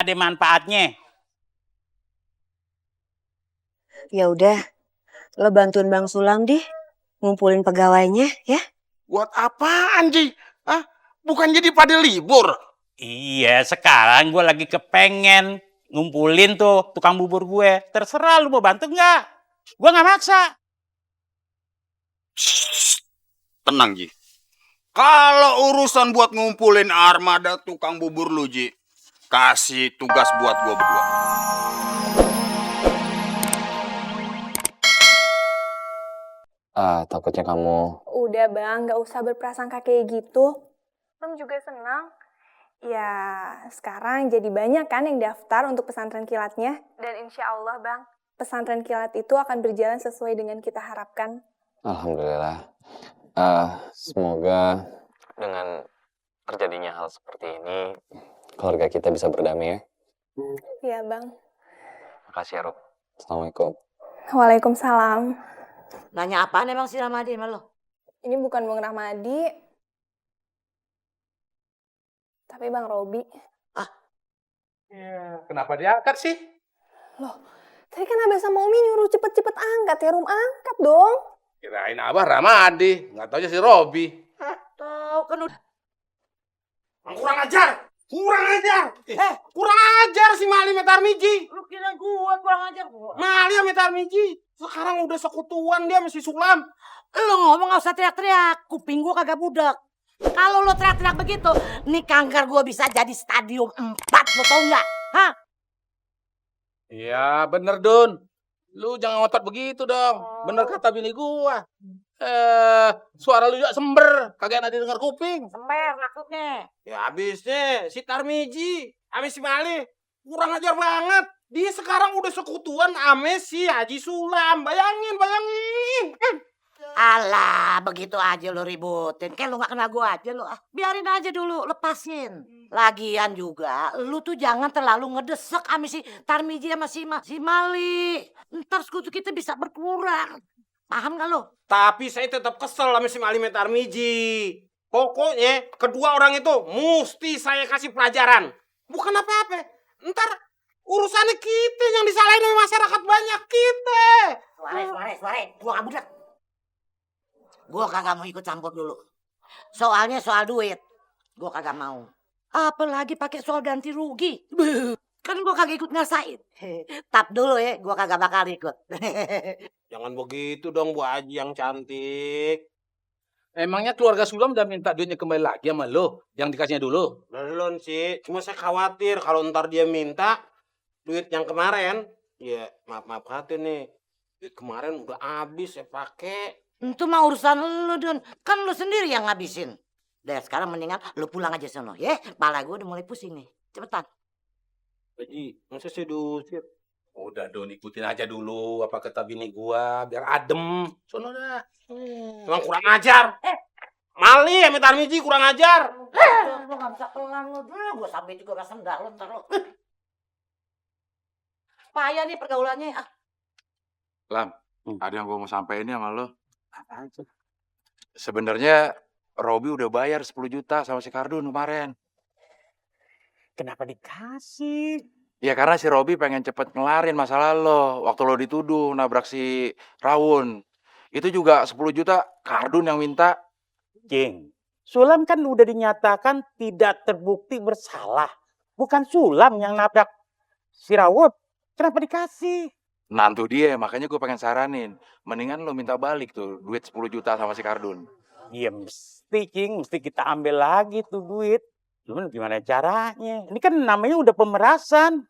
ada manfaatnya. Ya udah, lo bantuin Bang Sulam deh, ngumpulin pegawainya ya. Buat apaan, Ji? Hah? Bukan jadi pada libur. Iya, sekarang gue lagi kepengen ngumpulin tuh tukang bubur gue. Terserah lu mau bantu nggak? Gue nggak maksa. Tenang, Ji. Kalau urusan buat ngumpulin armada tukang bubur lu, Ji, kasih tugas buat gua berdua. Takutnya kamu... Udah bang, gak usah berprasangka kayak gitu. Rum juga senang. Ya, sekarang jadi banyak kan yang daftar untuk pesantren kilatnya. Dan insya Allah bang, pesantren kilat itu akan berjalan sesuai dengan kita harapkan. Alhamdulillah. Semoga dengan terjadinya hal seperti ini, keluarga kita bisa berdamai ya. Iya bang. Makasih ya, Rob. Assalamualaikum. Waalaikumsalam. Nanya apaan emang si Ramadi sama lo? Ini bukan Bang Rahmadi, tapi Bang Robi. Ya, kenapa diangkat sih? Loh, tadi kan Abah sama Umi nyuruh cepet-cepet angkat ya, Rum angkat dong. Kirain Abah Ramadi, nggak tahu aja si Robi. Tahu kan udah. Kurang ajar! Kurang ajar! Kurang ajar si Mali Metarmiji! Lu kira gua kurang ajar gua. Mali Metarmiji! Sekarang udah sekutuan dia sama si Sulam. Lu ngomong gak usah teriak-teriak, kuping gua kagak budak. Kalau lo teriak-teriak begitu, nih kanker gua bisa jadi stadium 4, lo tau nggak? Hah? Iya bener Dun. Lu jangan ngotot begitu dong. Bener kata bini gua. Suara lu juga sember, kagak ada denger kuping. Sember maksudnya. Ya habisnya si Tarmiji sama si Mali kurang ajar banget. Dia sekarang udah sekutuan sama si Haji Sulam. Bayangin. Alah, begitu aja lo ributin. Kayak lo gak kenal gua aja lo. Biarin aja dulu, lepasin. Lagian juga, lu tuh jangan terlalu ngedesek sama si Tarmiji sama si Mali. Ntar sekutu kita bisa berkurang. Paham gak lo? Tapi saya tetap kesel sama si Mali Metarmiji. Pokoknya kedua orang itu mesti saya kasih pelajaran. Bukan apa-apa. Ntar urusannya kita yang disalahin sama masyarakat banyak kita. Suara. Gua gak budak. Gua kagak mau ikut campur dulu. Soalnya soal duit. Gua kagak mau. Apalagi pakai soal ganti rugi. Kan gua kagak ikut ngasain. Tap dulu ya, gua kagak bakal ikut. Jangan begitu dong Bu Haji yang cantik. Emangnya keluarga Sulam udah minta duitnya kembali lagi sama lo? Yang dikasihnya dulu? Belum sih, cuma saya khawatir kalau ntar dia minta duit yang kemarin. Ya maaf kata nih, duit kemarin udah habis saya pakai. Itu mah urusan lu, Don. Kan lu sendiri yang ngabisin. Deh, sekarang mendingan lu pulang aja sono, ya. Pala gua udah mulai pusing nih. Cepetan. Haji, masa saya diusir? Udah Don, ikutin aja dulu apa kata bini gua, biar adem. Sono dah. Emang kurang ajar. Mali ya Tarmiji kurang ajar. Lu gak bisa pelan lu. Gua sampai juga gak sendal lu ntar lu. Payah nih pergaulannya. Lam, ada yang gue mau sampein nih sama lo. Sebenarnya Robi udah bayar 10 juta sama si Kardun kemarin. Kenapa dikasih? Ya karena si Robi pengen cepet ngelarin masalah lo. Waktu lo dituduh nabrak si Rawun. Itu juga 10 juta Kardun yang minta. Cing, Sulam kan udah dinyatakan tidak terbukti bersalah. Bukan Sulam yang nabrak si Rawut. Kenapa dikasih? Nantu dia, makanya gue pengen saranin. Mendingan lo minta balik tuh duit 10 juta sama si Kardun. Iya mesti, Cing. Mesti kita ambil lagi tuh duit. Cuman gimana caranya? Ini kan namanya udah pemerasan.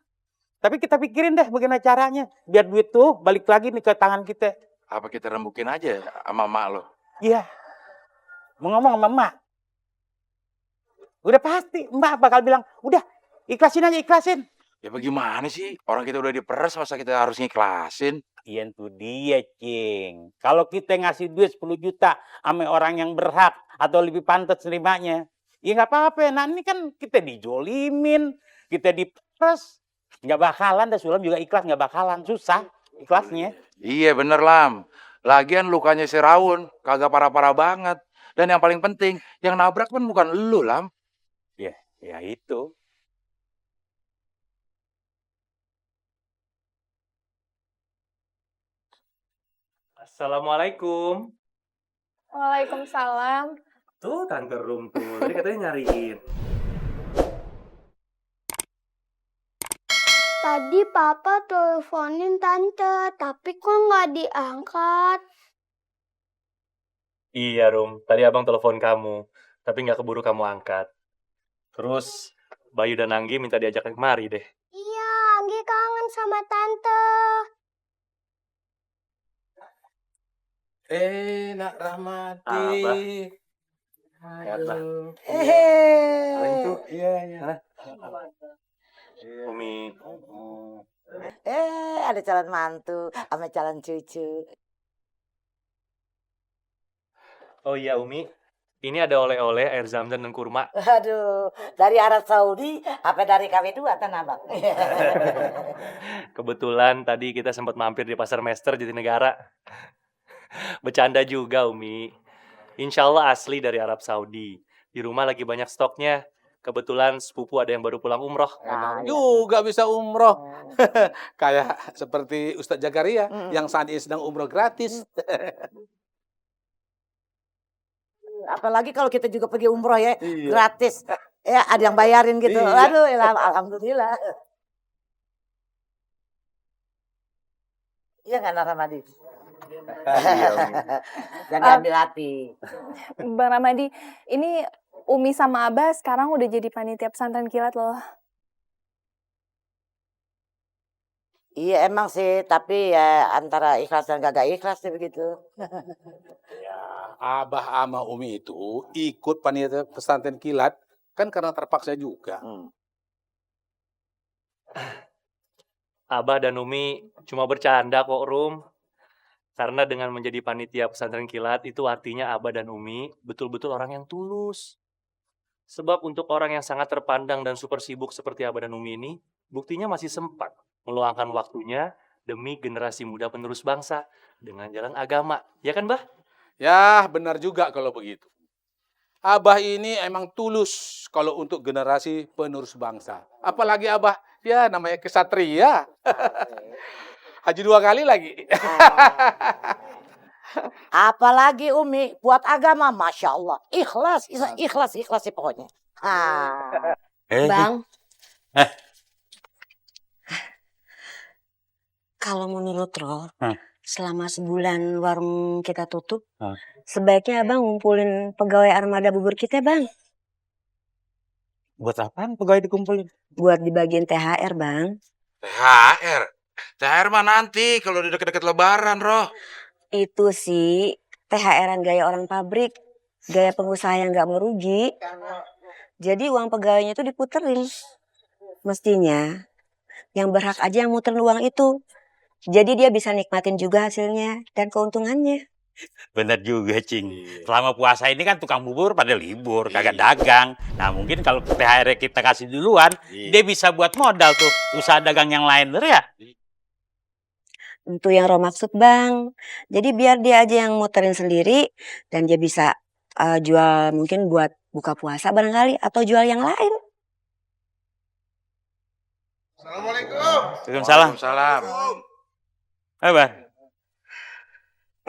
Tapi kita pikirin deh bagaimana caranya. Biar duit tuh balik lagi nih ke tangan kita. Apa kita rembukin aja sama mak lo? Iya. Mau ngomong sama emak. Udah pasti emak bakal bilang, udah ikhlasin aja, ikhlasin. Ya bagaimana sih? Orang kita udah diperes, masa kita harus ngiklasin? Iya itu dia, Cing. Kalau kita ngasih duit 10 juta sama orang yang berhak atau lebih pantas nerimanya, ya nggak apa-apa. Nah ini kan kita dijolimin, kita diperes. Nggak bakalan, dah Sulam juga ikhlas nggak bakalan. Susah ikhlasnya. Iya bener Lam. Lagian lukanya si Rawun kagak parah-parah banget. Dan yang paling penting, yang nabrak kan bukan elu Lam. Ya itu. Assalamualaikum. Waalaikumsalam. Tuh, Tante Rum tuh. Tadi katanya nyariin. Tadi papa teleponin tante, tapi kok nggak diangkat? Iya, Rum. Tadi abang telepon kamu, tapi nggak keburu kamu angkat. Terus, Bayu dan Anggi minta diajak kemari deh. Iya, Anggi kangen sama tante. Nak Rahmati. Abah. Aduh. Eh, Iya. Umi. ada calon mantu sama calon cucu. Oh iya, Umi. Ini ada oleh-oleh air zam-zam dan kurma. Aduh, dari Arab Saudi apa dari KW2 kan abang? Kebetulan tadi kita sempat mampir di Pasar Mester Jatinegara. Bercanda juga, Umi. Insya Allah asli dari Arab Saudi. Di rumah lagi banyak stoknya. Kebetulan sepupu ada yang baru pulang umroh. Emang juga bisa umroh. Kayak seperti Ustadz Jakaria yang saat ini sedang umroh gratis. Apalagi kalau kita juga pergi umroh ya, Iya. gratis. Ya, ada yang bayarin gitu. Iya. Aduh, alhamdulillah. Iya nggak Nak Ramadi? Jangan diambil hati. Bang Ramadi, ini Umi sama Abah sekarang udah jadi panitia pesantren kilat loh. Iya emang sih, tapi ya antara ikhlas dan gak ikhlas sih begitu. Abah sama Umi itu ikut panitia pesantren kilat kan karena terpaksa juga. Abah dan Umi cuma bercanda kok, Rum. Karena dengan menjadi panitia pesantren kilat itu artinya Abah dan Umi betul-betul orang yang tulus. Sebab untuk orang yang sangat terpandang dan super sibuk seperti Abah dan Umi ini, buktinya masih sempat meluangkan waktunya demi generasi muda penerus bangsa dengan jalan agama. Ya kan, Bah? Ya benar juga kalau begitu. Abah ini emang tulus kalau untuk generasi penerus bangsa. Apalagi Abah, ya namanya kesatria. Haji 2 kali lagi. Apalagi Umi buat agama, masya Allah, ikhlas sih pokoknya. Bang. Kalau menurut Roh, selama sebulan warung kita tutup, sebaiknya Abang ngumpulin pegawai armada bubur kita, Bang. Buat apaan pegawai dikumpulin? Buat dibagiin THR, Bang. THR? THR mah nanti kalau udah deket-deket lebaran, Roh. Itu sih THR-an gaya orang pabrik, gaya pengusaha yang nggak mau rugi. Jadi uang pegawainya itu diputerin. Mestinya yang berhak aja yang muterin uang itu. Jadi dia bisa nikmatin juga hasilnya dan keuntungannya. Bener juga, Cing. Selama puasa ini kan tukang bubur pada libur, kagak dagang. Nah mungkin kalau THR kita kasih duluan, dia bisa buat modal tuh usaha dagang yang lain, bener ya? Itu yang Roh maksud, Bang. Jadi biar dia aja yang muterin sendiri dan dia bisa jual mungkin buat buka puasa barangkali atau jual yang lain. Assalamualaikum. Waalaikumsalam. Waalaikumsalam. Apa?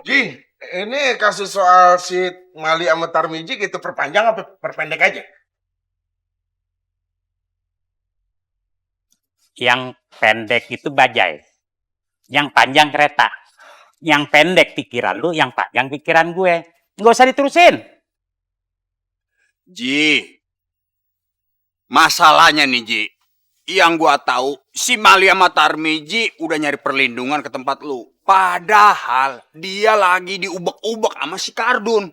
Ji, ini kasus soal si Mali sama Tarmiji gitu perpanjang apa perpendek aja? Yang pendek itu bajai. Yang panjang kereta. Yang pendek pikiran lu, yang panjang pikiran gue. Nggak usah diterusin. Ji, masalahnya nih Ji, yang gua tahu si Mali sama Tarmiji udah nyari perlindungan ke tempat lu. Padahal dia lagi diubek-ubek sama si Kardun.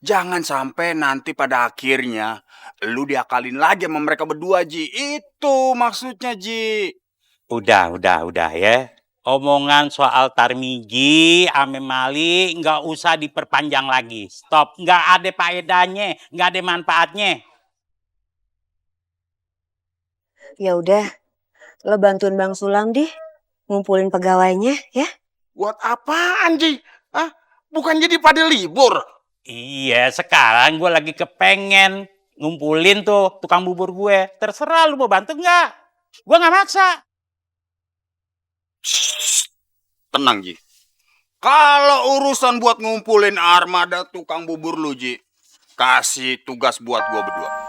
Jangan sampai nanti pada akhirnya lu diakalin lagi sama mereka berdua, Ji. Itu maksudnya, Ji. Udah ya. Omongan soal Tarmiji, ame Mali, nggak usah diperpanjang lagi. Stop, nggak ada faedahnya, nggak ada manfaatnya. Ya udah, lo bantuin Bang Sulam deh, ngumpulin pegawainya ya. Buat apaan, Ji? Hah? Bukan jadi pada libur? Iya, sekarang gue lagi kepengen ngumpulin tuh tukang bubur gue. Terserah lu mau bantu nggak? Gue nggak maksa. Tenang, Ji. Kalau urusan buat ngumpulin armada tukang bubur lu, Ji, kasih tugas buat gua berdua.